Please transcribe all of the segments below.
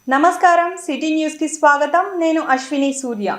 నమస్కారం, సిటీ న్యూస్కి స్వాగతం. నేను అశ్విని సూర్య.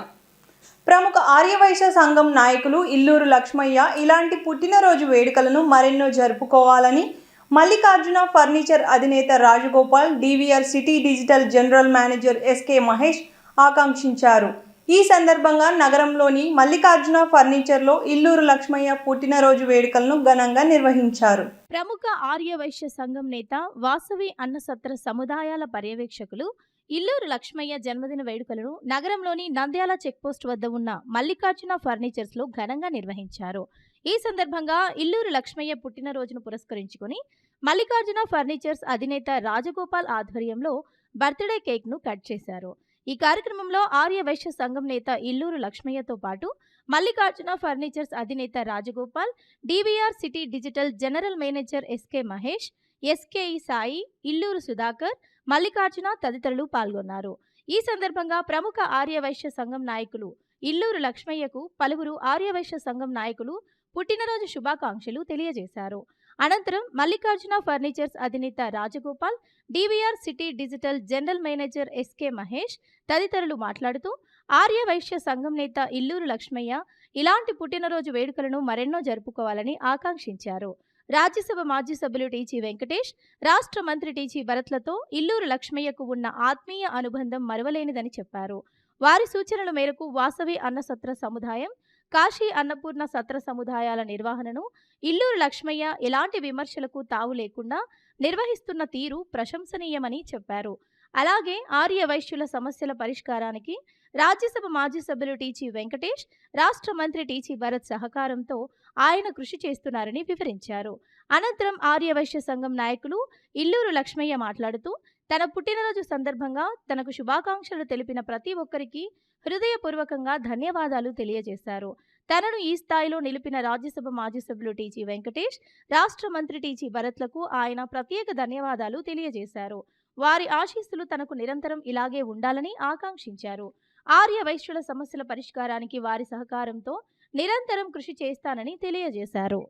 ప్రముఖ ఆర్యవైశ్య సంఘం నాయకులు ఇల్లూరు లక్ష్మయ్య ఇలాంటి పుట్టినరోజు వేడుకలను మరెన్నో జరుపుకోవాలని మల్లికార్జున ఫర్నిచర్ అధినేత Rajagopal, DVR city digital general manager SK Mahesh ఆకాంక్షించారు. ఈ సందర్భంగా నగరంలోని మల్లికార్జున ఫర్నిచర్లో ఇల్లూరు లక్ష్మయ్య పుట్టినరోజు వేడుకలను ఘనంగా నిర్వహించారు. ప్రముఖ ఆర్యవైశ్య సంఘం నేత వాసవి అన్నసత్ర సముదాయాల పర్యవేక్షకులు ఇల్లూరు లక్ష్మయ్య జన్మదిన వేడుకలను నగరంలోని నంద్యాల చెక్పోస్ట్ వద్ద ఉన్న మల్లికార్జున ఫర్నిచర్స్లో ఘనంగా నిర్వహించారు. ఈ సందర్భంగా ఇల్లూరు లక్ష్మయ్య పుట్టినరోజును పురస్కరించుకుని మల్లికార్జున ఫర్నిచర్స్ అధినేత రాజగోపాల్ ఆధ్వర్యంలో బర్త్డే కేక్ను కట్ చేశారు. ఈ కార్యక్రమంలో ఆర్యవైశ్య సంఘం నేత ఇల్లూరు లక్ష్మయ్యతో పాటు మల్లికార్జున ఫర్నిచర్స్ అధినేత Rajagopal, DVR city digital general manager SK Mahesh, SKE Sai, Illuru Sudhakar, Mallikarjuna తదితరులు పాల్గొన్నారు. ఈ సందర్భంగా ప్రముఖ ఆర్యవైశ్య సంఘం నాయకులు ఇల్లూరు లక్ష్మయ్యకు పలువురు ఆర్యవైశ్య సంఘం నాయకులు పుట్టినరోజు శుభాకాంక్షలు తెలియజేశారు. అనంతరం మల్లికార్జున ఫర్నిచర్స్ అధినేత Rajagopal, DVR city digital general manager SK Mahesh తదితరులు మాట్లాడుతూ ఆర్యవైశ్య సంఘం నేత ఇల్లూరు లక్ష్మయ్య ఇలాంటి పుట్టినరోజు వేడుకలను మరెన్నో జరుపుకోవాలని ఆకాంక్షించారు. రాజ్యసభ మాజీ సభ్యులు టీజీ వెంకటేష్, రాష్ట్ర మంత్రి టీజీ భరత్లతో ఇల్లూరు లక్ష్మయ్యకు ఉన్న ఆత్మీయ అనుబంధం మరువలేనిదని చెప్పారు. వారి సూచనల మేరకు వాసవి అన్నసత్ర సముదాయం, కాశీ అన్నపూర్ణ సత్ర సముదాయాల నిర్వహణను ఇల్లూరు లక్ష్మయ్య ఎలాంటి విమర్శలకు తావు లేకుండా నిర్వహిస్తున్న తీరు ప్రశంసనీయమని చెప్పారు. అలాగే ఆర్యవైశ్యుల సమస్యల పరిష్కారానికి రాజ్యసభ మాజీ సభ్యులు టీజీ వెంకటేష్, రాష్ట్ర మంత్రి టీజీ భరత్ సహకారంతో ఆయన కృషి చేస్తున్నారని వివరించారు. అనంతరం ఆర్యవైశ్య సంఘం నాయకులు ఇల్లూరు లక్ష్మయ్య మాట్లాడుతూ తన పుట్టినరోజు సందర్భంగా తనకు శుభాకాంక్షలు తెలిపిన ప్రతి ఒక్కరికి హృదయపూర్వకంగా ధన్యవాదాలు తెలియజేశారు. తనను ఈ స్థాయిలో నిలిపిన రాజ్యసభ మాజీ సభ్యులు టీజీ వెంకటేష్, రాష్ట్ర మంత్రి టీజీ భరత్లకు ఆయన ప్రత్యేక ధన్యవాదాలు తెలియజేశారు. వారి ఆశీస్సులు తనకు నిరంతరం ఇలాగే ఉండాలని ఆకాంక్షించారు. ఆర్యవైశ్యుల సమస్యల పరిష్కారానికి వారి సహకారంతో నిరంతరం కృషి చేస్తానని తెలియజేశారు.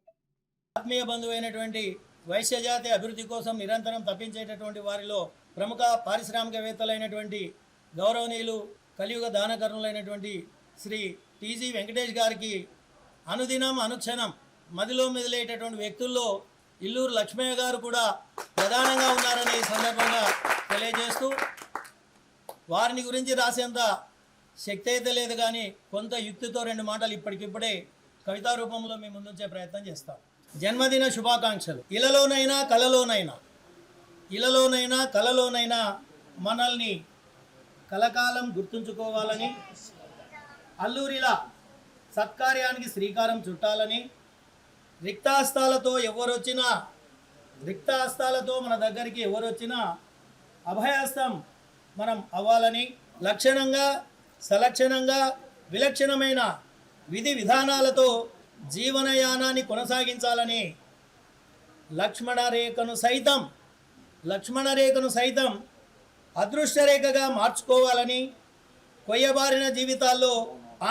ఆత్మీయ బంధువైనటువంటి వైశ్య జాతి అభివృద్ధి కోసం నిరంతరం తప్పించేటటువంటి వారిలో ప్రముఖ పారిశ్రామికవేత్తలైనటువంటి గౌరవనీయులు కలియుగ దానకర్ణులైనటువంటి శ్రీ టీజీ వెంకటేష్ గారికి అనుదినం అనుక్షణం మదిలో మెదిలేటటువంటి వ్యక్తుల్లో ఇల్లూరు లక్ష్మయ్య గారు కూడా ప్రధానంగా ఉన్నారని ఈ సందర్భంగా తెలియజేస్తూ, వారిని గురించి రాసేంత శక్తి అయితే లేదు, కానీ కొంత యుక్తితో రెండు మాటలు ఇప్పటికిప్పుడే కవితా రూపంలో మేము ముందుంచే ప్రయత్నం చేస్తాం. జన్మదిన శుభాకాంక్షలు. ఇలలోనైనా కలలోనైనా మనల్ని కలకాలం గుర్తుంచుకోవాలని, అల్లూరిలా సత్కార్యానికి శ్రీకారం చుట్టాలని, రిక్తాస్తాలతో మన దగ్గరికి ఎవరొచ్చినా అభయహస్తం మనం అవ్వాలని, లక్షణంగా సలక్షణంగా విలక్షణమైన విధి విధానాలతో జీవనయానాన్ని కొనసాగించాలని, లక్ష్మణరేఖను సైతం అదృష్టరేఖగా మార్చుకోవాలని, కొయ్యబారిన జీవితాల్లో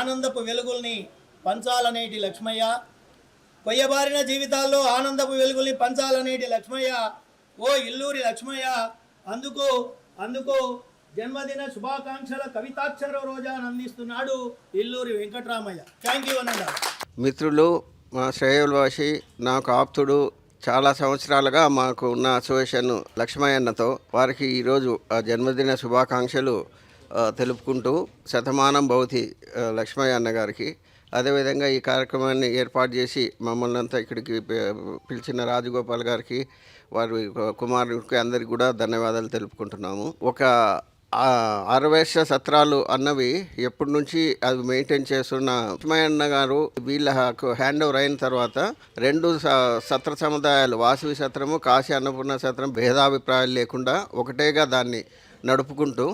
ఆనందపు వెలుగుల్ని పంచాలనేటి లక్ష్మయ్య, ఓ ఇల్లూరి లక్ష్మయ్య, అందుకు జన్మదిన శుభాకాంక్షల కవితాక్షర రోజాను అందిస్తున్నాడు ఇల్లూరి వెంకటరామయ్య. థ్యాంక్ యూ అనండి. మిత్రులు, మా శ్రేయోల్వాసి, నాకు ఆప్తుడు, చాలా సంవత్సరాలుగా మాకు ఉన్న అసోసియేషన్ లక్ష్మయ్యన్నతో, వారికి ఈరోజు జన్మదిన శుభాకాంక్షలు తెలుపుకుంటూ శతమానం భవతి లక్ష్మయ్య అన్న గారికి, అదేవిధంగా ఈ కార్యక్రమాన్ని ఏర్పాటు చేసి మమ్మల్ని అంతా ఇక్కడికి పిలిచిన రాజగోపాల్ గారికి, వారి కుమారుడికి అందరికీ కూడా ధన్యవాదాలు తెలుపుకుంటున్నాము. ఒక ఆర్యవైశ్య సత్రాలు అన్నవి ఎప్పటి నుంచి అవి మెయింటైన్ చేస్తున్న లక్ష్మయ్య గారు వీళ్ళ హ్యాండ్ ఓవర్ అయిన తర్వాత 2 సత్ర సముదాయాలు, వాసవి సత్రము, కాశీ అన్నపూర్ణ సత్రం, భేదాభిప్రాయాలు లేకుండా ఒకటేగా దాన్ని నడుపుకుంటూ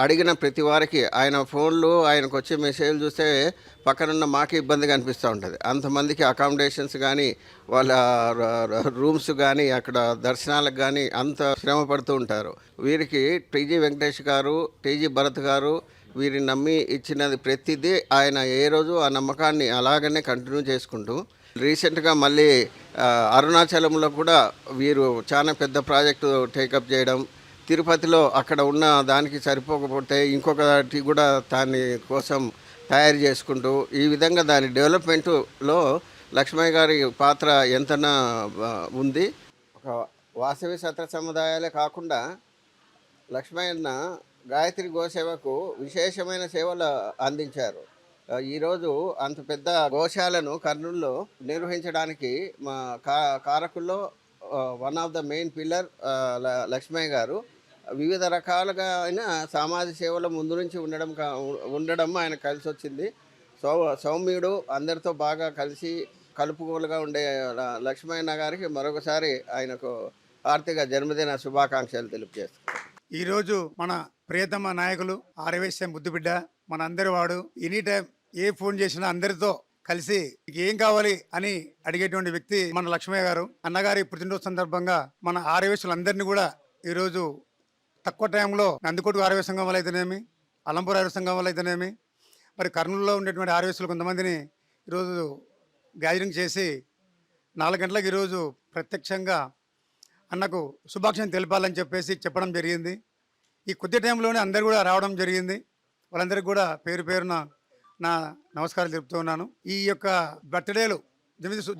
అడిగిన ప్రతి వారికి ఆయన ఫోన్లు, ఆయనకు వచ్చే మెసేజ్లు చూస్తే పక్కనున్న మాకే ఇబ్బందిగా అనిపిస్తూ ఉంటుంది. అంతమందికి అకామిడేషన్స్ కానీ, వాళ్ళ రూమ్స్ కానీ, అక్కడ దర్శనాలకు కానీ అంత శ్రమ పడుతూ ఉంటారు. వీరికి టీజీ వెంకటేష్ గారు, టీజీ భరత్ గారు వీరిని నమ్మి ఇచ్చినది ప్రతిదీ ఆయన ఏ రోజు ఆ నమ్మకాన్ని అలాగనే కంటిన్యూ చేసుకుంటూ, రీసెంట్గా మళ్ళీ అరుణాచలంలో కూడా వీరు చాలా పెద్ద ప్రాజెక్టు టేకప్ చేయడం, తిరుపతిలో అక్కడ ఉన్న దానికి సరిపోకపోతే ఇంకొకటి కూడా దాని కోసం తయారు చేసుకుంటూ ఈ విధంగా దాని డెవలప్మెంట్లో లక్ష్మయ్య గారి పాత్ర ఎంతనా ఉంది. ఒక వాసవి సత్ర సముదాయాలే కాకుండా లక్ష్మయ్యన్న గాయత్రి గోసేవకు విశేషమైన సేవలు అందించారు. ఈరోజు అంత పెద్ద గోశాలను కర్నూలులో నిర్వహించడానికి మా కారకుల్లో one of the main pillar Lakshmaiah garu. వివిధ రకాలుగా అయిన సామాజిక సేవల ముందు నుంచి ఉండడం ఆయన కలిసి వచ్చింది. సౌమ్యుడు, అందరితో బాగా కలిసి కలుపుకోలుగా ఉండే లక్ష్మయ్య గారికి మరొకసారి ఆయనకు ఆర్థిక జన్మదిన శుభాకాంక్షలు తెలియజేస్తున్నాను. ఈరోజు మన ప్రియతమ నాయకులు ఆర్యవైశ్య ముద్దుబిడ్డ, మన అందరి వాడు, ఎనీ టైం ఏ ఫోన్ చేసినా అందరితో కలిసి ఏం కావాలి అని అడిగేటువంటి వ్యక్తి మన లక్ష్మయ్య గారు. అన్నగారి పుట్టినరోజు సందర్భంగా మన ఆర్యవైశ్యులందరినీ కూడా ఈరోజు తక్కువ టైంలో నందికోట ఆర్యవైశ్య సంఘం వల్ల అయితేనేమి, అలంపూర్ ఆర్యవైశ్య సంఘం వల్ల అయితేనేమి, మరి కర్నూలులో ఉండేటువంటి ఆర్యవైశ్యులు కొంతమందిని ఈరోజు గ్యాదరింగ్ చేసి 4 గంటలకు ఈరోజు ప్రత్యక్షంగా అన్నకు శుభాకాంక్షలు తెలపాలని చెప్పేసి చెప్పడం జరిగింది. ఈ కొద్ది టైంలోనే అందరు కూడా రావడం జరిగింది. వాళ్ళందరికీ కూడా పేరు పేరున నా నమస్కారాలు తెలుపుతూ ఉన్నాను. ఈ యొక్క బర్త్డేలు,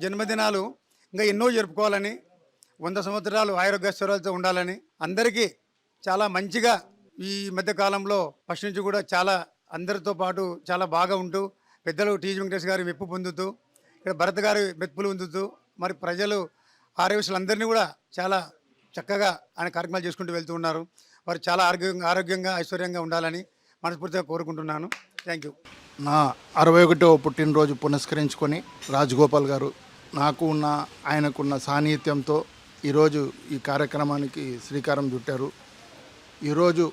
జన్మదినాలు ఇంకా ఎన్నో జరుపుకోవాలని, 100 సంవత్సరాలు ఆరోగ్యశ్వరాలతో ఉండాలని, అందరికీ చాలా మంచిగా ఈ మధ్య కాలంలో ఫస్ట్ నుంచి కూడా చాలా అందరితో పాటు చాలా బాగా ఉంటూ, పెద్దలు టీజీ వెంకటేష్ గారి మెప్పు పొందుతూ, ఇక్కడ భరత్ గారి మెప్పులు పొందుతూ, మరి ప్రజలు ఆరోగ్యశ్వరులందరినీ కూడా చాలా చక్కగా ఆయన కార్యక్రమాలు చేసుకుంటూ వెళ్తూ ఉన్నారు. వారు చాలా ఆరోగ్యంగా ఐశ్వర్యంగా ఉండాలని మనస్ఫూర్తిగా కోరుకుంటున్నాను. Thank you. నా 61వ పుట్టినరోజు పురస్కరించుకొని రాజగోపాల్ గారు ఆయనకున్న సాన్నిహిత్యంతో ఈరోజు ఈ కార్యక్రమానికి శ్రీకారం చుట్టారు. ఈరోజు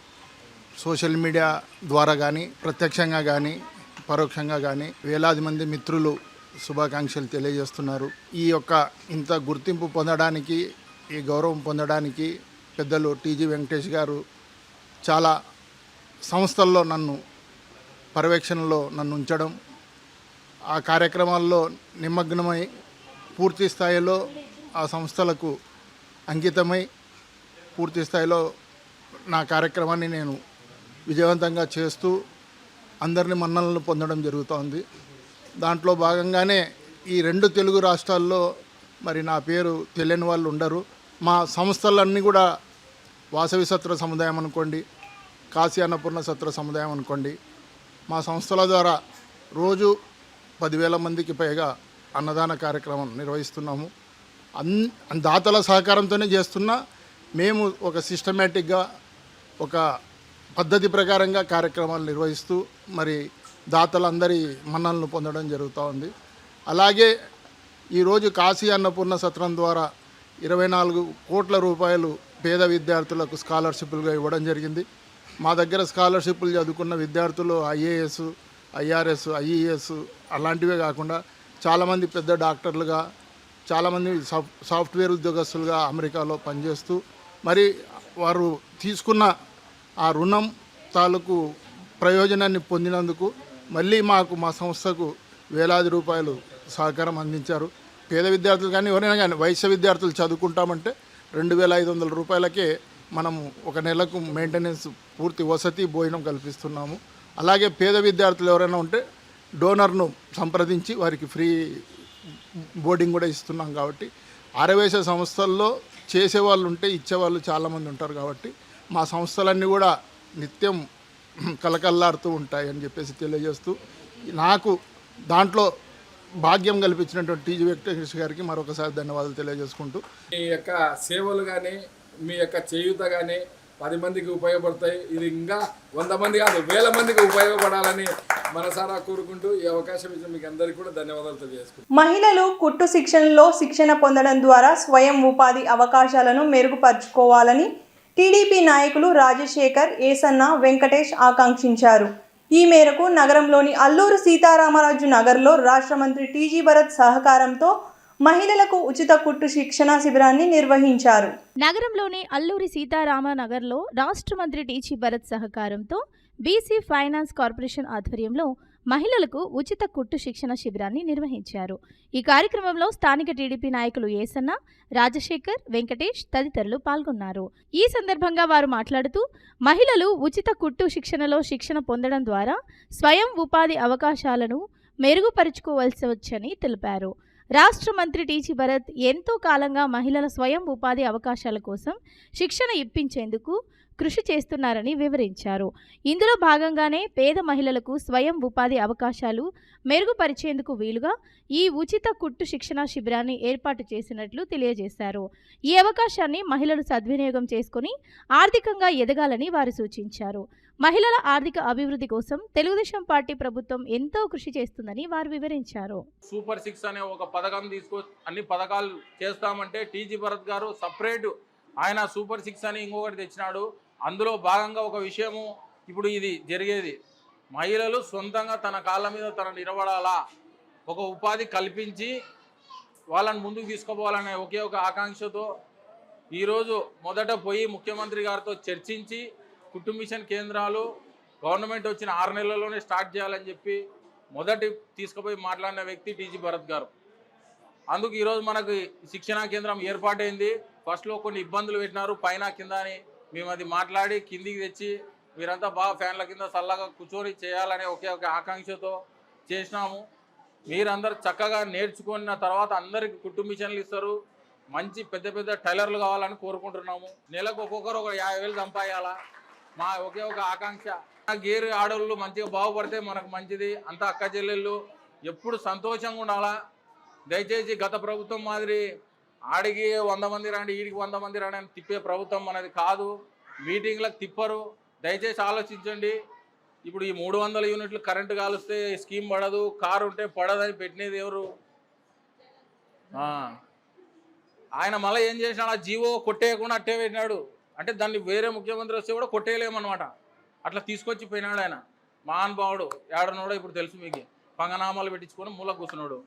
సోషల్ మీడియా ద్వారా కానీ, ప్రత్యక్షంగా కానీ, పరోక్షంగా కానీ వేలాది మంది మిత్రులు శుభాకాంక్షలు తెలియజేస్తున్నారు. ఈ యొక్క ఇంత గుర్తింపు పొందడానికి, ఈ గౌరవం పొందడానికి పెద్దలు టీజీ వెంకటేష్ గారు చాలా సంస్థల్లో పర్యవేక్షణలో నన్ను ఉంచడం, ఆ కార్యక్రమాల్లో నిమగ్నమై పూర్తి స్థాయిలో ఆ సంస్థలకు అంకితమై పూర్తి స్థాయిలో నా కార్యక్రమాన్ని నేను విజయవంతంగా చేస్తూ అందరినీ మన్ననలు పొందడం జరుగుతోంది. దాంట్లో భాగంగానే ఈ 2 తెలుగు రాష్ట్రాల్లో మరి నా పేరు తెలియని వాళ్ళు ఉండరు. మా సంస్థలన్నీ కూడా వాసవి సత్ర సముదాయం అనుకోండి, కాశీ అన్నపూర్ణ సత్ర సముదాయం అనుకోండి, మా సంస్థల ద్వారా రోజు 10,000 మందికి పైగా అన్నదాన కార్యక్రమం నిర్వహిస్తున్నాము. దాతల సహకారంతోనే చేస్తున్నా. మేము ఒక సిస్టమేటిక్గా, ఒక పద్ధతి ప్రకారంగా కార్యక్రమాలు నిర్వహిస్తూ మరి దాతలందరి మన్ననలు పొందడం జరుగుతూ ఉంది. అలాగే ఈరోజు కాశీ అన్నపూర్ణ సత్రం ద్వారా 24 కోట్ల రూపాయలు పేద విద్యార్థులకు స్కాలర్షిప్లుగా ఇవ్వడం జరిగింది. మా దగ్గర స్కాలర్షిప్లు చదువుకున్న విద్యార్థులు IAS, IRS, IES అలాంటివే కాకుండా చాలామంది పెద్ద డాక్టర్లుగా, చాలామంది సాఫ్ట్వేర్ ఉద్యోగస్తులుగా అమెరికాలో పనిచేస్తూ మరి వారు తీసుకున్న ఆ రుణం తాలూకు ప్రయోజనాన్ని పొందినందుకు మళ్ళీ మా సంస్థకు వేలాది రూపాయలు సహకారం అందించారు. పేద విద్యార్థులు కానీ ఎవరైనా కానీ వైశ్య విద్యార్థులు చదువుకుంటామంటే 2,500 రూపాయలకే మనము ఒక నెలకు మెయింటెనెన్స్, పూర్తి వసతి, భోజనం కల్పిస్తున్నాము. అలాగే పేద విద్యార్థులు ఎవరైనా ఉంటే డోనర్ను సంప్రదించి వారికి ఫ్రీ బోర్డింగ్ కూడా ఇస్తున్నాం. కాబట్టి ఆర్యవైశ్య సంస్థల్లో చేసేవాళ్ళు ఉంటే ఇచ్చేవాళ్ళు చాలామంది ఉంటారు. కాబట్టి మా సంస్థలన్నీ కూడా నిత్యం కలకల్లాడుతూ ఉంటాయి అని చెప్పేసి తెలియజేస్తూ, నాకు దాంట్లో భాగ్యం కల్పించినటువంటి టీజీ వెంకటేష్ గారికి మరొకసారి ధన్యవాదాలు తెలియజేసుకుంటూ, మీ యొక్క సేవలు కానీ, మీ యొక్క చేయూత కానీ 10 మందికి ఉపయోగపడతాయి. ఇది ఇంకా 100 మంది కాదు, 1000 మందికి ఉపయోగపడాలని మనసారా కోరుకుంటూ ఈ అవకాశం ఇచ్చిన మీకు అందరికీ కూడా ధన్యవాదాలు తెలియజేసుకుంటాం. మహిళలు కుట్టు శిక్షణలో శిక్షణ పొందడం ద్వారా స్వయం ఉపాధి అవకాశాలను మెరుగుపరుచుకోవాలని టీడీపీ నాయకులు రాజశేఖర్, ఏసన్న, వెంకటేష్ ఆకాంక్షించారు. ఈ మేరకు నగరంలోని అల్లూరు సీతారామరాజు నగర్లో రాష్ట్ర మంత్రి టీజీ భరత్ సహకారంతో మహిళలకు ఉచిత కుట్టు శిక్షణ శిబిరాన్ని నిర్వహించారు. నగరంలోని అల్లూరి సీతారామ నగర్లో రాష్ట్ర మంత్రి టీజీ భరత్ సహకారంతో బీసీ ఫైనాన్స్ కార్పొరేషన్ ఆధ్వర్యంలో మహిళలకు ఉచిత కుట్టు శిక్షణ శిబిరాన్ని నిర్వహించారు. ఈ కార్యక్రమంలో స్థానిక టీడీపీ నాయకులు ఏసన్న, రాజశేఖర్, వెంకటేష్ తదితరులు పాల్గొన్నారు. ఈ సందర్భంగా వారు మాట్లాడుతూ మహిళలు ఉచిత కుట్టు శిక్షణలో శిక్షణ పొందడం ద్వారా స్వయం ఉపాధి అవకాశాలను మెరుగుపరుచుకోవాల్సి వచ్చని తెలిపారు. రాష్ట్ర మంత్రి టీజీ భరత్ ఎంతో కాలంగా మహిళల స్వయం ఉపాధి అవకాశాల కోసం శిక్షణ ఇప్పించేందుకు కృషి చేస్తున్నారని వివరించారు. ఇందులో భాగంగానే పేద మహిళలకు స్వయం ఉపాధి అవకాశాలు మెరుగుపరిచేందుకు వీలుగా ఈ ఉచిత కుట్టు శిక్షణ శిబిరాన్ని ఏర్పాటు చేసినట్లు తెలియజేశారు. ఈ అవకాశాన్ని మహిళలు సద్వినియోగం చేసుకుని ఆర్థికంగా ఎదగాలని వారు సూచించారు. మహిళల ఆర్థిక అభివృద్ధి కోసం తెలుగుదేశం పార్టీ ప్రభుత్వం ఎంతో కృషి చేస్తుందని వారు వివరించారు. సూపర్ 6 అనే ఒక పథకం అన్ని పథకాలు చేస్తామంటే టీజీ భరత్ గారు సపరేట్ ఆయన సూపర్ 6 అని ఇంకొకటి తెచ్చినాడు. అందులో భాగంగా ఒక విషయము ఇప్పుడు ఇది జరిగేది మహిళలు సొంతంగా తన కాళ్ళ మీద నిలబడాలా, ఒక ఉపాధి కల్పించి వాళ్ళని ముందుకు తీసుకుపోవాలనే ఒకే ఒక ఆకాంక్షతో ఈరోజు మొదట పోయి ముఖ్యమంత్రి గారితో చర్చించి కుటుంబ మిషన్ కేంద్రాలు గవర్నమెంట్ వచ్చిన 6 నెలల్లోనే స్టార్ట్ చేయాలని చెప్పి మొదటి తీసుకుపోయి మాట్లాడిన వ్యక్తి టీజీ భరత్ గారు. అందుకు ఈరోజు మనకు శిక్షణా కేంద్రం ఏర్పాటైంది. ఫస్ట్లో కొన్ని ఇబ్బందులు పెట్టినారు పైన కింద అని, మేము అది మాట్లాడి కిందికి తెచ్చి మీరంతా బాగా ఫ్యాన్ల కింద చల్లగా కూర్చొని చేయాలనే ఒకే ఒక ఆకాంక్షతో చేసినాము. మీరందరూ చక్కగా నేర్చుకున్న తర్వాత అందరికి కుటుంబ మిషన్లు ఇస్తారు. మంచి పెద్ద పెద్ద టైలర్లు కావాలని కోరుకుంటున్నాము. నెలకు ఒక్కొక్కరు ఒక 50,000 సంపాదించాలా మా ఒకే ఒక ఆకాంక్ష. గేరు ఆడవాళ్ళు మంచిగా బాగుపడితే మనకు మంచిది. అంతా అక్క చెల్లెళ్ళు ఎప్పుడు సంతోషంగా ఉండాలా. దయచేసి గత ప్రభుత్వం మాదిరి ఆడికి 100 మంది రండి, ఈడికి 100 మంది రండి అని తిప్పే ప్రభుత్వం అనేది కాదు. మీటింగ్లకు తిప్పరు. దయచేసి ఆలోచించండి. ఇప్పుడు ఈ 300 యూనిట్లు కరెంటు కాలుస్తే స్కీమ్ పడదు, కారు ఉంటే పడదని పెట్టినది ఎవరు? ఆయన మళ్ళీ ఏం చేసినాడు, ఆ జీవో కొట్టేయకుండా అట్టే పెట్టినాడు. అంటే దాన్ని వేరే ముఖ్యమంత్రి వస్తే కూడా కొట్టేయలేమన్నమాట. అట్లా తీసుకొచ్చి పోయినాడు ఆయన. మహానుభావుడు ఏడనోడో ఇప్పుడు తెలుసు మీకు. పంగనామాలు పెట్టించుకొని మూల కూర్చున్నాడు.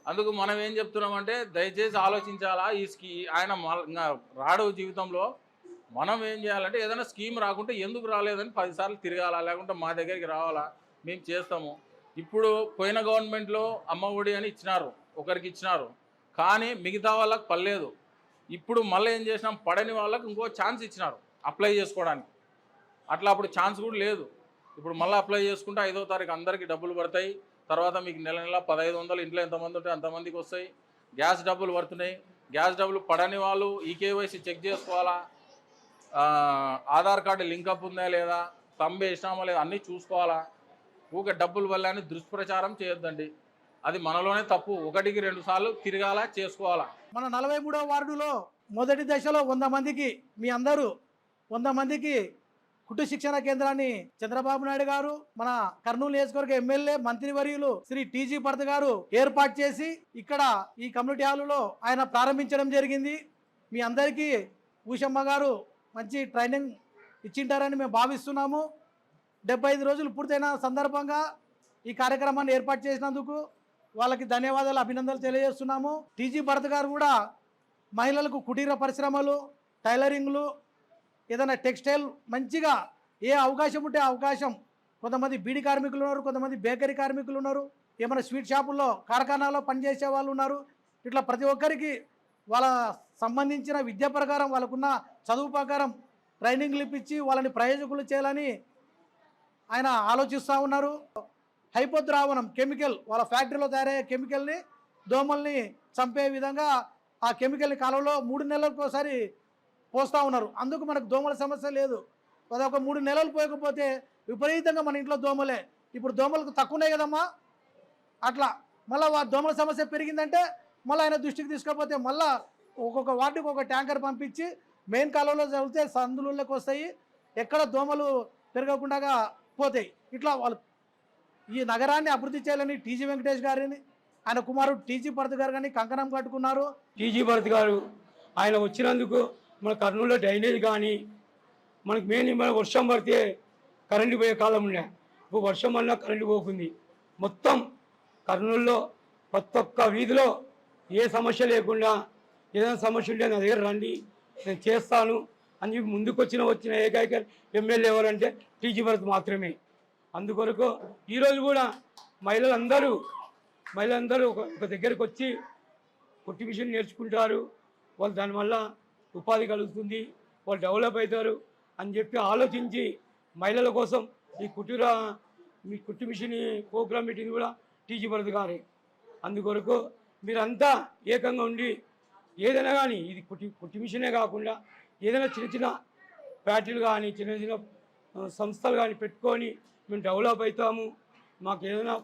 అందుకు మనం ఏం చెప్తున్నామంటే దయచేసి ఆలోచించాలా. ఆయన రాడు జీవితంలో మనం ఏం చేయాలంటే ఏదైనా స్కీమ్ రాకుంటే ఎందుకు రాలేదని 10 సార్లు తిరగాల, లేకుంటే మా దగ్గరికి రావాలా, మేము చేస్తాము. ఇప్పుడు పోయిన గవర్నమెంట్లో అమ్మ ఒడి అని ఇచ్చినారు, ఒకరికి ఇచ్చినారు, కానీ మిగతా వాళ్ళకి పర్లేదు. ఇప్పుడు మళ్ళీ ఏం చేసినాం, పడని వాళ్ళకి ఇంకో ఛాన్స్ ఇచ్చినారు అప్లై చేసుకోవడానికి. అట్లా అప్పుడు ఛాన్స్ కూడా లేదు. ఇప్పుడు మళ్ళీ అప్లై చేసుకుంటే 5వ తారీఖు అందరికీ డబ్బులు పడతాయి. తర్వాత మీకు నెల 1500 ఇంట్లో ఎంతమంది ఉంటే అంతమందికి వస్తాయి. గ్యాస్ డబ్బులు పడుతున్నాయి. గ్యాస్ డబ్బులు పడని వాళ్ళు ఈకేవైసీ చెక్ చేసుకోవాలా, ఆధార్ కార్డు లింకప్ ఉందా లేదా, తంబు వేసినామా లేదా అన్నీ చూసుకోవాలా. ఊకే డబ్బులు వల్ల అని దుష్ప్రచారం చేయొద్దండి. అది మనలోనే తప్పు. 1కి 2 సార్లు తిరగాల, చేసుకోవాలా. మన 43వ వార్డులో మొదటి దశలో 100 మందికి మీ అందరూ 100 మందికి కుట్టు శిక్షణ కేంద్రాన్ని చంద్రబాబు నాయుడు గారు, మన కర్నూలు నియోజకవర్గ ఎమ్మెల్యే మంత్రివర్యులు శ్రీ టీజీ భరత్ గారు ఏర్పాటు చేసి ఇక్కడ ఈ కమ్యూనిటీ హాలులో ఆయన ప్రారంభించడం జరిగింది. మీ అందరికీ ఊషమ్మ గారు మంచి ట్రైనింగ్ ఇచ్చింటారని మేము భావిస్తున్నాము. 75 రోజులు పూర్తయిన సందర్భంగా ఈ కార్యక్రమాన్ని ఏర్పాటు చేసినందుకు వాళ్ళకి ధన్యవాదాలు, అభినందనలు తెలియజేస్తున్నాము. టీజీ భరత్ గారు కూడా మహిళలకు కుటీర పరిశ్రమలు, టైలరింగ్లు, ఏదైనా టెక్స్టైల్ మంచిగా ఏ అవకాశం ఉంటే ఆ అవకాశం. కొంతమంది బీడీ కార్మికులు ఉన్నారు, కొంతమంది బేకరీ కార్మికులు ఉన్నారు, ఏమైనా స్వీట్ షాపుల్లో కార్ఖానాలో పనిచేసే వాళ్ళు ఉన్నారు. ఇట్లా ప్రతి ఒక్కరికి వాళ్ళ సంబంధించిన విద్య ప్రకారం, వాళ్ళకున్న చదువు ప్రకారం ట్రైనింగ్లు ఇప్పించి వాళ్ళని ప్రయోజకులు చేయాలని ఆయన ఆలోచిస్తూ ఉన్నారు. హైపోద్రావణం కెమికల్, వాళ్ళ ఫ్యాక్టరీలో తయారయ్యే కెమికల్ని దోమల్ని చంపే విధంగా ఆ కెమికల్ని కాలంలో 3 నెలలకు ఒకసారి పోస్తూ ఉన్నారు. అందుకు మనకు దోమల సమస్య లేదు. అదొక 3 నెలలు పోయకపోతే విపరీతంగా మన ఇంట్లో దోమలే. ఇప్పుడు దోమలకు తక్కువనే కదమ్మా. అట్లా మళ్ళీ దోమల సమస్య పెరిగిందంటే మళ్ళీ ఆయన దృష్టికి తీసుకపోతే మళ్ళీ ఒక్కొక్క వార్డుకి ఒక ట్యాంకర్ పంపించి మెయిన్ కాలంలో చదివితే సందులకి వస్తాయి, ఎక్కడ దోమలు పెరగకుండా పోతాయి. ఇట్లా వాళ్ళు ఈ నగరాన్ని అభివృద్ధి చేయాలని టీజీ వెంకటేష్ గారిని, ఆయన కుమారుడు టీజీ భరత్ గారు కానీ కంకణం కట్టుకున్నారు. టీజీ భరత్ గారు ఆయన వచ్చినందుకు మన కర్నూలులో డ్రైనేజ్ కానీ మనకి మెయిన్ వర్షం పడితే కరెంటు పోయే కాలం ఉండే, ఇప్పుడు వర్షం వల్ల కరెంటు పోతుంది. మొత్తం కర్నూలులో ప్రతి ఒక్క వీధిలో ఏ సమస్య లేకుండా ఏదైనా సమస్య ఉంటే నా దగ్గర రండి, నేను చేస్తాను అని చెప్పి ముందుకు వచ్చిన ఏకైక ఎమ్మెల్యే ఎవరంటే టీజీ భరత్ మాత్రమే. అందుకొరకు ఈరోజు కూడా మహిళలందరూ ఒక దగ్గరికి వచ్చి కుట్టు మిషన్ నేర్చుకుంటారు, వాళ్ళు దానివల్ల ఉపాధి కలుగుతుంది, వాళ్ళు డెవలప్ అవుతారు అని చెప్పి ఆలోచించి మహిళల కోసం ఈ కుట్టు మిషన్ ప్రోగ్రామ్ మీటింగ్ కూడా టీజీ భరత్ గారే. అందుకొరకు మీరంతా ఏకంగా ఉండి ఏదైనా కానీ ఇది కుట్టు మిషనే కాకుండా ఏదైనా చిన్న చిన్న ఫ్యాక్టరీలు కానీ చిన్న చిన్న సంస్థలు కానీ పెట్టుకొని మేము డెవలప్ అవుతాము, మాకు ఏమైనా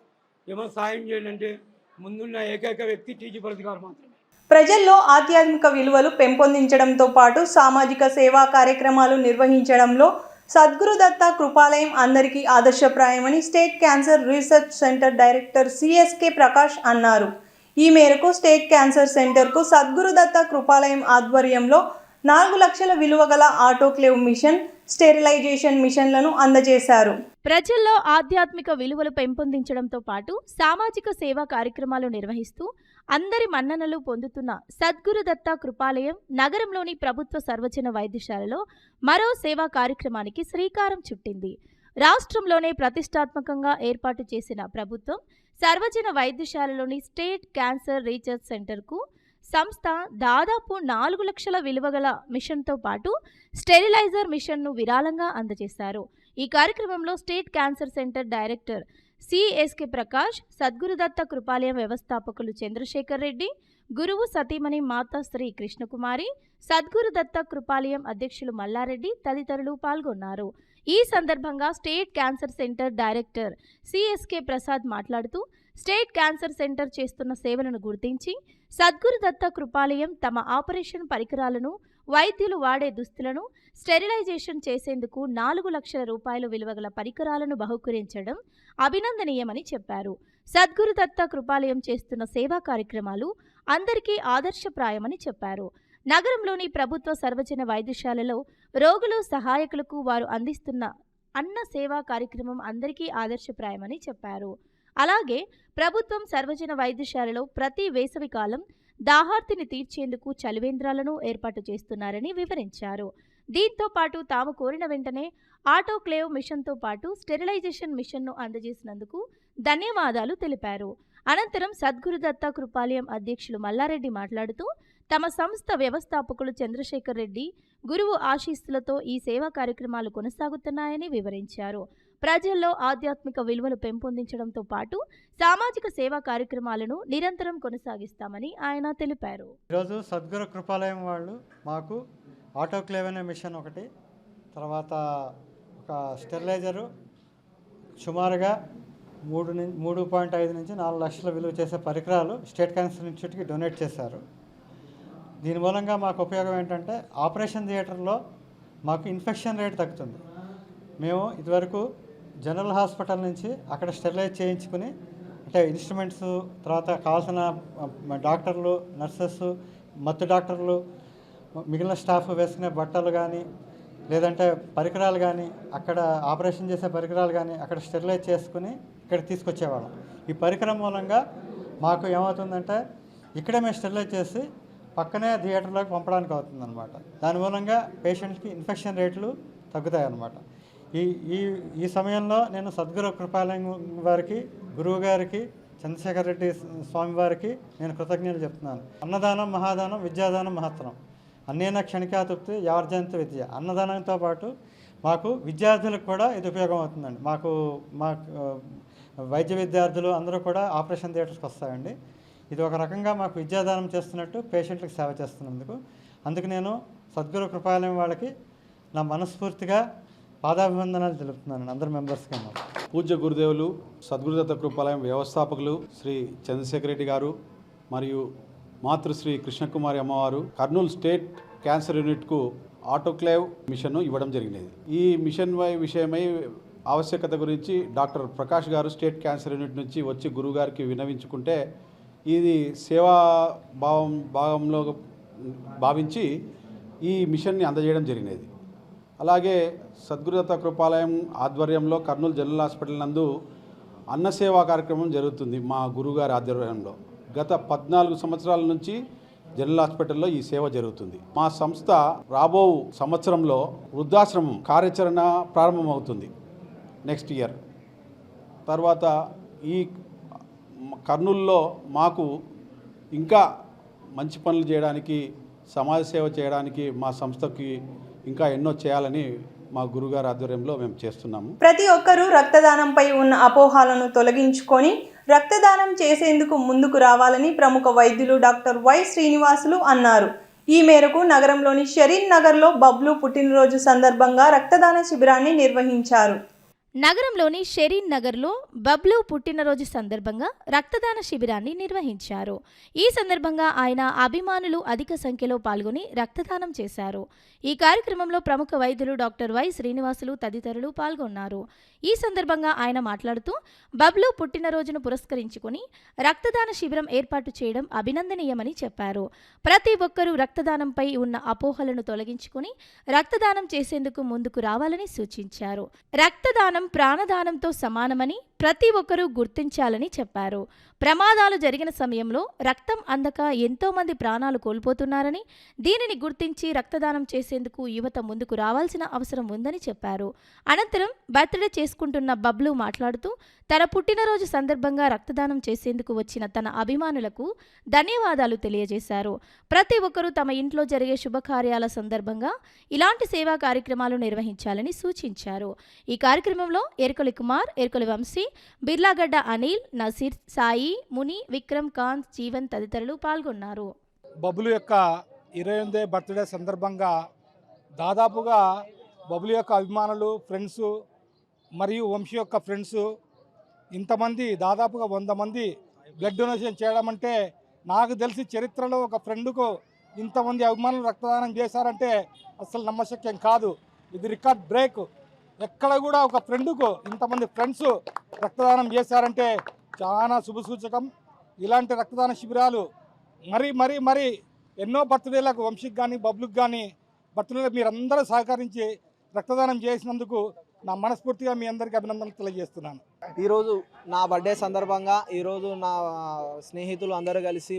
సాయం చేయండి అంటే ముందున్న ఏకైక వ్యక్తి టీజీ భరత్ గారు మాత్రమే. ప్రజల్లో ఆధ్యాత్మిక విలువలు పెంపొందించడంతో పాటు సామాజిక సేవా కార్యక్రమాలు నిర్వహించడంలో సద్గురు దత్త కృపాలయం అందరికీ ఆదర్శప్రాయమని state cancer research centre director CSK Prakash అన్నారు. ఈ మేరకు స్టేట్ క్యాన్సర్ సెంటర్కు సద్గురు దత్త కృపాలయం ఆధ్వర్యంలో 4 లక్షల విలువ గల ఆటోక్లేవ్ మిషన్, స్టెరిలైజేషన్ మిషన్లను అందజేశారు. ప్రజల్లో ఆధ్యాత్మిక విలువలు పెంపొందించడంతో పాటు సామాజిక సేవా కార్యక్రమాలు నిర్వహిస్తూ అందరి మన్ననలు పొందుతున్న సద్గురు దత్త కృపాలయం నగరంలోని ప్రభుత్వ సర్వజన వైద్యశాలలో మరో సేవా కార్యక్రమానికి శ్రీకారం చుట్టింది. రాష్ట్రంలోనే ప్రతిష్టాత్మకంగా ఏర్పాటు చేసిన ప్రభుత్వం సర్వజన వైద్యశాలలోని స్టేట్ క్యాన్సర్ రీసెర్చ్ సెంటర్కు సంస్థ దాదాపు 4 లక్షల విలువగల మిషన్తో పాటు స్టెరిలైజర్ మిషన్ను విరాళంగా అందజేశారు. ఈ కార్యక్రమంలో state cancer centre director CSK Prakash, Sadgurudatta Kripalayam వ్యవస్థాపకులు చంద్రశేఖర్ రెడ్డి, గురువు సతీమణి మాతా శ్రీ కృష్ణకుమారి, సద్గురుదత్త కృపాలయం అధ్యక్షులు మల్లారెడ్డి తదితరులు పాల్గొన్నారు. ఈ సందర్భంగా state cancer centre director CSK Prasad మాట్లాడుతూ స్టేట్ క్యాన్సర్ సెంటర్ చేస్తున్న సేవలను గుర్తించి సద్గురుదత్త కృపాలయం తమ ఆపరేషన్ పరికరాలను, వైద్యులు వాడే దుస్తులను స్టెరిలైజేషన్ చేసేందుకు 4 లక్షల రూపాయల విలువగల పరికరాలను బహుకరించడం అభినందనీయమని చెప్పారు. సద్గురుదత్త కృపాలయం చేస్తున్న సేవా కార్యక్రమాలు అందరికీ ఆదర్శప్రాయమని చెప్పారు. నగరంలోని ప్రభుత్వ సర్వజన వైద్యశాలలో రోగులు, సహాయకులకు వారు అందిస్తున్న అన్న సేవా కార్యక్రమం అందరికీ ఆదర్శప్రాయమని చెప్పారు. అలాగే ప్రభుత్వం సర్వజన వైద్యశాలలో ప్రతి వేసవికాలం దాహార్తిని తీర్చేందుకు చలివేంద్రాలను ఏర్పాటు చేస్తున్నారని వివరించారు. దీంతో పాటు తాము కోరిన వెంటనే ఆటోక్లేవ్ మిషన్తో పాటు స్టెరిలైజేషన్ మిషన్ను అందజేసినందుకు ధన్యవాదాలు తెలిపారు. అనంతరం సద్గురుదత్త కృపాలయం అధ్యక్షులు మల్లారెడ్డి మాట్లాడుతూ తమ సంస్థ వ్యవస్థాపకులు చంద్రశేఖర్ రెడ్డి గురువు ఆశీస్సులతో ఈ సేవా కార్యక్రమాలు కొనసాగుతున్నాయని వివరించారు. ప్రజల్లో ఆధ్యాత్మిక విలువలు పెంపొందించడంతో పాటు సామాజిక సేవా కార్యక్రమాలను నిరంతరం కొనసాగిస్తామని ఆయన తెలిపారు. ఈరోజు సద్గురు కృపాలయం వాళ్ళు మాకు ఆటోక్లేవ్ అనే మిషన్ ఒకటి, తర్వాత ఒక స్టెరిలైజరు సుమారుగా 3.5 నుంచి 4 లక్షల విలువ చేసే పరికరాలు స్టేట్ క్యాన్సర్ ఇన్స్టిట్యూట్కి డొనేట్ చేశారు. దీని మూలంగా మాకు ఉపయోగం ఏంటంటే ఆపరేషన్ థియేటర్లో మాకు ఇన్ఫెక్షన్ రేట్ తగ్గుతుంది. మేము ఇదివరకు జనరల్ హాస్పిటల్ నుంచి అక్కడ స్టెరిలైజ్ చేయించుకుని, అంటే ఇన్స్ట్రుమెంట్స్, తర్వాత కావాల్సిన డాక్టర్లు, నర్సెస్, మత్తు డాక్టర్లు, మిగిలిన స్టాఫ్ వేసుకునే బట్టలు కానీ లేదంటే పరికరాలు కానీ, అక్కడ ఆపరేషన్ చేసే పరికరాలు కానీ అక్కడ స్టెరిలైజ్ చేసుకుని ఇక్కడ తీసుకొచ్చేవాళ్ళం. ఈ పరికరం మూలంగా మాకు ఏమవుతుందంటే ఇక్కడే మేము స్టెరిలైజ్ చేసి పక్కనే థియేటర్లోకి పంపడానికి అవుతుందన్నమాట. దాని మూలంగా పేషెంట్కి ఇన్ఫెక్షన్ రేట్లు తగ్గుతాయి అన్నమాట. ఈ సమయంలో నేను సద్గురు కృపాలయం వారికి, గురువు గారికి, చంద్రశేఖర్ రెడ్డి స్వామి వారికి నేను కృతజ్ఞతలు చెప్తున్నాను. అన్నదానం మహాదానం, విద్యాదానం మహత్తరం, అన్నేన క్షణికాతృప్తి యావర్జంత విద్య. అన్నదానంతో పాటు మాకు విద్యార్థులకు కూడా ఇది ఉపయోగం అవుతుందండి. మా వైద్య విద్యార్థులు అందరూ కూడా ఆపరేషన్ థియేటర్స్కి వస్తాయండి. ఇది ఒక రకంగా మాకు విద్యాదానం చేస్తున్నట్టు పేషెంట్లకు సేవ చేస్తున్నందుకు అందుకు నేను సద్గురు కృపాలయం వాళ్ళకి నా మనస్ఫూర్తిగా పాదాభివందనాలు తెలుపుతున్నాను అందరు మెంబర్స్కి. పూజ్య గురుదేవులు సద్గురుదత్త కృపాలయం వ్యవస్థాపకులు శ్రీ చంద్రశేఖర్ రెడ్డి గారు మరియు మాతృశ్రీ కృష్ణకుమారి అమ్మవారు కర్నూలు స్టేట్ క్యాన్సర్ యూనిట్కు ఆటోక్లేవ్ మిషన్ను ఇవ్వడం జరిగినది. ఈ మిషన్ విషయమై ఆవశ్యకత గురించి డాక్టర్ ప్రకాష్ గారు స్టేట్ క్యాన్సర్ యూనిట్ నుంచి వచ్చి గురువు గారికి విన్నవించుకుంటే ఇది సేవా భాగంలో భావించి ఈ మిషన్ని అందజేయడం జరిగినది. అలాగే సద్గురుదత్త కృపాలయం ఆధ్వర్యంలో కర్నూలు జనరల్ హాస్పిటల్ నందు అన్న సేవా కార్యక్రమం జరుగుతుంది. మా గురువుగారి ఆధ్వర్యంలో గత 14 సంవత్సరాల నుంచి జనరల్ హాస్పిటల్లో ఈ సేవ జరుగుతుంది. మా సంస్థ రాబో సంవత్సరంలో వృద్ధాశ్రమం కార్యాచరణ ప్రారంభమవుతుంది నెక్స్ట్ ఇయర్. తర్వాత ఈ కర్నూలులో మాకు ఇంకా మంచి పనులు చేయడానికి, సమాజ సేవ చేయడానికి మా సంస్థకి ఇంకా ఎన్నో చేయాలని మా గురుగారి ఆధ్వర్యంలో మేము చేస్తున్నాము. ప్రతి ఒక్కరూ రక్తదానంపై ఉన్న అపోహలను తొలగించుకొని రక్తదానం చేసేందుకు ముందుకు రావాలని ప్రముఖ వైద్యులు డాక్టర్ వై శ్రీనివాసులు అన్నారు. ఈ మేరకు నగరంలోని షరీన్ నగర్లో బబ్లు పుట్టినరోజు సందర్భంగా రక్తదాన శిబిరాన్ని నిర్వహించారు. నగరంలోని షెరీన్ నగర్లో బబ్లు పుట్టినరోజు సందర్భంగా రక్తదాన శిబిరాన్ని నిర్వహించారు. ఈ సందర్భంగా ఆయన అభిమానులు అధిక సంఖ్యలో పాల్గొని రక్తదానం చేశారు. ఈ కార్యక్రమంలో ప్రముఖ వైద్యులు డాక్టర్ వై శ్రీనివాసులు తదితరులు పాల్గొన్నారు. ఈ సందర్భంగా ఆయన మాట్లాడుతూ బబ్లు పుట్టినరోజును పురస్కరించుకొని రక్తదాన శిబిరం ఏర్పాటు చేయడం అభినందనీయమని చెప్పారు. ప్రతి ఒక్కరూ రక్తదానంపై ఉన్న అపోహలను తొలగించుకొని రక్తదానం చేసేందుకు ముందుకు రావాలని సూచించారు. రక్తదానం ప్రాణదానంతో సమానమని ప్రతి ఒక్కరూ గుర్తించాలని చెప్పారు. ప్రమాదాలు జరిగిన సమయంలో రక్తం అందక ఎంతో మంది ప్రాణాలు కోల్పోతున్నారని, దీనిని గుర్తించి రక్తదానం చేసేందుకు యువత ముందుకు రావాల్సిన అవసరం ఉందని చెప్పారు. అనంతరం బర్త్డే చేసుకుంటున్న బబ్లు మాట్లాడుతూ తన పుట్టినరోజు సందర్భంగా రక్తదానం చేసేందుకు వచ్చిన తన అభిమానులకు ధన్యవాదాలు తెలియజేశారు. ప్రతి ఒక్కరూ తమ ఇంట్లో జరిగే శుభకార్యాల సందర్భంగా ఇలాంటి సేవా కార్యక్రమాలు నిర్వహించాలని సూచించారు. ఈ కార్యక్రమంలో ఎరుకలి కుమార్, ఎరుకలి వంశీ, బిర్లాగడ్డ అనిల్, నసీర్, సాయి, ముని, విక్రమ్, కాంత్, జీవన్ తదితరులు పాల్గొన్నారు. బబులు యొక్క 28వ బర్త్డే సందర్భంగా దాదాపుగా బబులు యొక్క అభిమానులు, ఫ్రెండ్స్ మరియు వంశీ యొక్క ఫ్రెండ్స్ ఇంతమంది దాదాపుగా 100 మంది బ్లడ్ డొనేషన్ చేయడం అంటే, నాకు తెలిసి చరిత్రలో ఒక ఫ్రెండ్కు ఇంతమంది అభిమానులు రక్తదానం చేశారంటే అసలు నమ్మశక్యం కాదు. ఇది రికార్డ్ బ్రేక్. ఎక్కడ కూడా ఒక ఫ్రెండ్కు ఇంతమంది ఫ్రెండ్స్ రక్తదానం చేశారంటే చాలా శుభసూచకం. ఇలాంటి రక్తదాన శిబిరాలు మరి ఎన్నో బర్త్డేలకు వంశీకి కానీ బబ్లుకి కానీ బర్త్డేలకు మీరందరూ సహకరించి రక్తదానం చేసినందుకు నా మనస్ఫూర్తిగా మీ అందరికీ అభినందనలు తెలియజేస్తున్నాను. ఈరోజు నా బర్త్డే సందర్భంగా ఈరోజు నా స్నేహితులు అందరూ కలిసి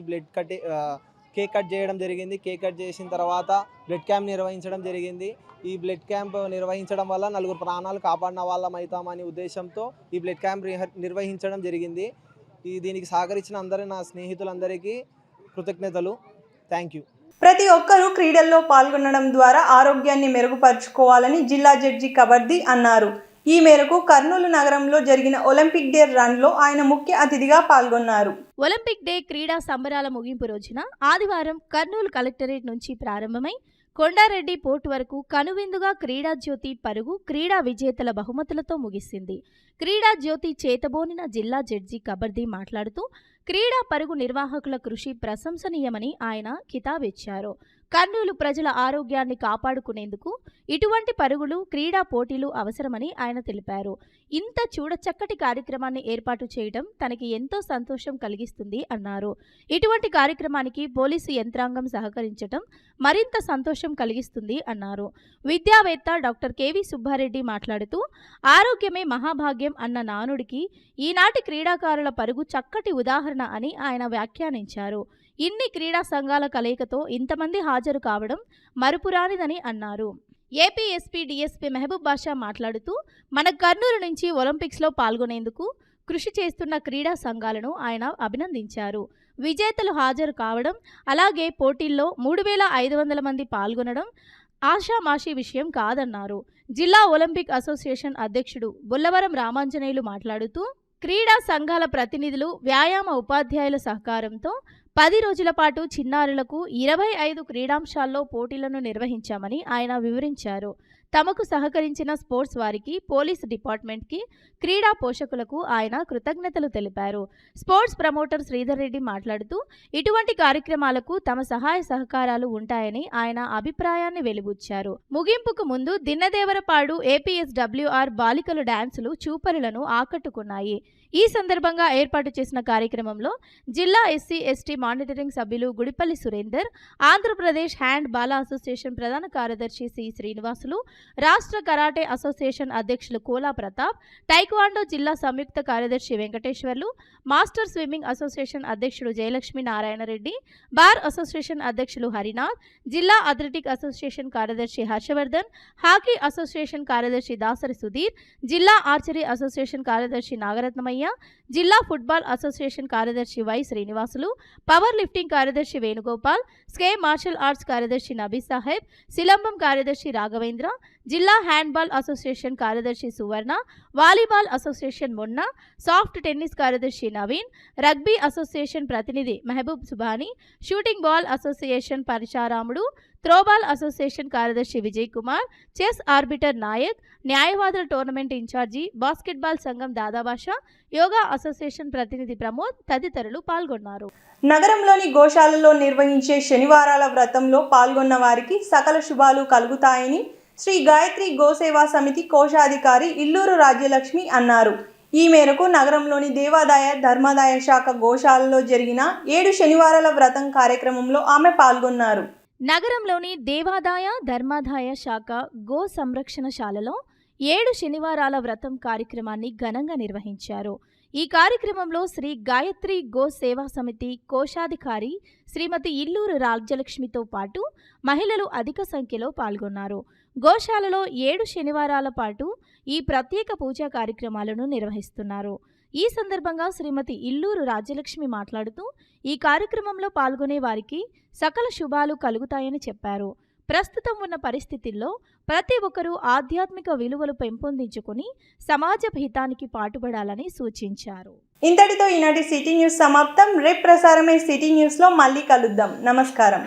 కేక్ కట్ చేయడం జరిగింది. కేక్ కట్ చేసిన తర్వాత బ్లడ్ క్యాంప్ నిర్వహించడం జరిగింది. ఈ బ్లడ్ క్యాంప్ నిర్వహించడం వల్ల 4 ప్రాణాలు కాపాడిన వాళ్ళం అవుతామనే ఉద్దేశంతో ఈ బ్లడ్ క్యాంప్ నిర్వహించడం జరిగింది. దీనికి సహకరించిన అందరూ నా స్నేహితులందరికీ కృతజ్ఞతలు. Thank you. ప్రతి ఒక్కరూ క్రీడల్లో పాల్గొనడం ద్వారా ఆరోగ్యాన్ని మెరుగుపరుచుకోవాలని జిల్లా జడ్జి కబడ్డీ అన్నారు. ఈ మేరకు కర్నూలు నగరంలో జరిగిన ఒలింపిక్ డే రన్లో ఆయన ముఖ్య అతిథిగా పాల్గొన్నారు. ఒలింపిక్ డే క్రీడా సంబరాల ముగింపు రోజున ఆదివారం కర్నూలు కలెక్టరేట్ నుంచి ప్రారంభమై కొండారెడ్డి పోర్టు వరకు కనువిందుగా క్రీడా జ్యోతి పరుగు క్రీడా విజేతల బహుమతులతో ముగిసింది. క్రీడా జ్యోతి చేతబోనిన జిల్లా జడ్జి కబడ్డీ మాట్లాడుతూ క్రీడా పరుగు నిర్వాహకుల కృషి ప్రశంసనీయమని ఆయన కితాబిచ్చారు. కర్నూలు ప్రజల ఆరోగ్యాన్ని కాపాడుకునేందుకు ఇటువంటి పరుగులు, క్రీడా పోటీలు అవసరమని ఆయన తెలిపారు. ఇంత చూడచక్కటి కార్యక్రమాన్ని ఏర్పాటు చేయడం తనకి ఎంతో సంతోషం కలిగిస్తుంది అన్నారు. ఇటువంటి కార్యక్రమానికి పోలీసు యంత్రాంగం సహకరించడం మరింత సంతోషం కలిగిస్తుంది అన్నారు. విద్యావేత్త డాక్టర్ కెవి సుబ్బారెడ్డి మాట్లాడుతూ ఆరోగ్యమే మహాభాగ్యం అన్న నానుడికి ఈనాటి క్రీడాకారుల పరుగు చక్కటి ఉదాహరణ అని ఆయన వ్యాఖ్యానించారు. ఇన్ని క్రీడా సంఘాల కలయికతో ఇంతమంది హాజరు కావడం మరుపురానిదని అన్నారు. ఏపీ ఎస్పీ డిఎస్పీ మెహబూబ్ బాషా మాట్లాడుతూ మన కర్నూలు నుంచి ఒలింపిక్స్లో పాల్గొనేందుకు కృషి చేస్తున్న క్రీడా సంఘాలను ఆయన అభినందించారు. విజేతలు హాజరు కావడం, అలాగే పోటీల్లో 3500 మంది పాల్గొనడం ఆషామాషీ విషయం కాదన్నారు. జిల్లా ఒలింపిక్ అసోసియేషన్ అధ్యక్షుడు బొల్లవరం రామాంజనేయులు మాట్లాడుతూ క్రీడా సంఘాల ప్రతినిధులు, వ్యాయామ ఉపాధ్యాయుల సహకారంతో 10 రోజుల పాటు చిన్నారులకు 25 క్రీడాంశాల్లో పోటీలను నిర్వహించామని ఆయన వివరించారు. తమకు సహకరించిన స్పోర్ట్స్ వారికి, పోలీసు డిపార్ట్మెంట్కి, క్రీడా పోషకులకు ఆయన కృతజ్ఞతలు తెలిపారు. స్పోర్ట్స్ ప్రమోటర్ శ్రీధర్ రెడ్డి మాట్లాడుతూ ఇటువంటి కార్యక్రమాలకు తమ సహాయ సహకారాలు ఉంటాయని ఆయన అభిప్రాయాన్ని వెలిబుచ్చారు. ముగింపుకు ముందు దిన్నదేవరపాడు APSWR బాలికల డాన్సులు చూపరులను ఆకట్టుకున్నాయి. ఈ సందర్భంగా ఏర్పాటు చేసిన కార్యక్రమంలో జిల్లా ఎస్సీ ఎస్టీ మానిటరింగ్ సభ్యులు Gudipalli Surender, Andhra Pradesh hand ball association ప్రధాన కార్యదర్శి సి శ్రీనివాసులు, రాష్ట్ర కరాటే అసోసియేషన్ అధ్యక్షులు కోలా ప్రతాప్, టైక్వాండో జిల్లా సంయుక్త కార్యదర్శి వెంకటేశ్వర్లు, మాస్టర్ స్విమ్మింగ్ అసోసియేషన్ అధ్యక్షుడు జయలక్ష్మి నారాయణరెడ్డి, బార్ అసోసియేషన్ అధ్యక్షులు హరినాథ్, జిల్లా అథ్లెటిక్ అసోసియేషన్ కార్యదర్శి హర్షవర్ధన్, హాకీ అసోసియేషన్ కార్యదర్శి దాసరి సుధీర్, జిల్లా ఆర్చరీ అసోసియేషన్ కార్యదర్శి నాగరత్నమయ్య, జిల్లా ఫుట్బాల్ అసోసియేషన్ కార్యదర్శి వై శ్రీనివాసులు, పవర్ లిఫ్టింగ్ కార్యదర్శి వేణుగోపాల్, స్కే మార్షల్ ఆర్ట్స్ కార్యదర్శి నబీ సాహెబ్, సిలంబం కార్యదర్శి రాఘవేంద్ర, జిల్లా హ్యాండ్బాల్ అసోసియేషన్ కార్యదర్శి సువర్ణ, వాలీబాల్ అసోసియేషన్ మొన్న, సాఫ్ట్ టెన్నిస్ కార్యదర్శి నవీన్, రగ్బీ అసోసియేషన్ ప్రతినిధి Mehboob Subhani, shooting ball association పరిచారాముడు, త్రోబాల్ అసోసియేషన్ కార్యదర్శి విజయ్ కుమార్, చెస్ ఆర్బిటర్ నాయక్, న్యాయవాదుల టోర్నమెంట్ ఇన్ఛార్జి, బాస్కెట్బాల్ సంఘం దాదాబాషా, యోగా అసోసియేషన్ ప్రతినిధి ప్రమోద్ తదితరులు పాల్గొన్నారు. నగరంలోని గోశాలలో నిర్వహించే శనివారాల వ్రతంలో పాల్గొన్న వారికి సకల శుభాలు కలుగుతాయని శ్రీ గాయత్రి గోసేవా సమితి కోశాధికారి ఇల్లూరు రాజ్యలక్ష్మి అన్నారు. ఈ మేరకు నగరంలోని దేవాదాయ ధర్మాదాయ శాఖ గోశాలలో జరిగిన 7 శనివారాల వ్రతం కార్యక్రమంలో ఆమె పాల్గొన్నారు. నగరంలోని దేవాదాయ ధర్మాదాయ శాఖ గో సంరక్షణశాలలో 7 శనివారాల వ్రతం కార్యక్రమాన్ని ఘనంగా నిర్వహించారు. ఈ కార్యక్రమంలో శ్రీ గాయత్రి గో సేవా సమితి కోశాధికారి శ్రీమతి ఇల్లూరు రాజ్యలక్ష్మితో పాటు మహిళలు అధిక సంఖ్యలో పాల్గొన్నారు. గోశాలలో 7 శనివారాల పాటు ఈ ప్రత్యేక పూజా కార్యక్రమాలను నిర్వహిస్తున్నారు. ఈ సందర్భంగా శ్రీమతి ఇల్లూరు రాజ్యలక్ష్మి మాట్లాడుతూ ఈ కార్యక్రమంలో పాల్గొనే వారికి సకల శుభాలు కలుగుతాయని చెప్పారు. ప్రస్తుతం ఉన్న పరిస్థితుల్లో ప్రతి ఒక్కరూ ఆధ్యాత్మిక విలువలు పెంపొందించుకొని సమాజ హితానికి పాటుపడాలని సూచించారు. ఇంతటితో ఈనాటి సిటీ న్యూస్ సమాప్తం. రేపు ప్రసారమే సిటీ న్యూస్లో మళ్ళీ కలుద్దాం. నమస్కారం.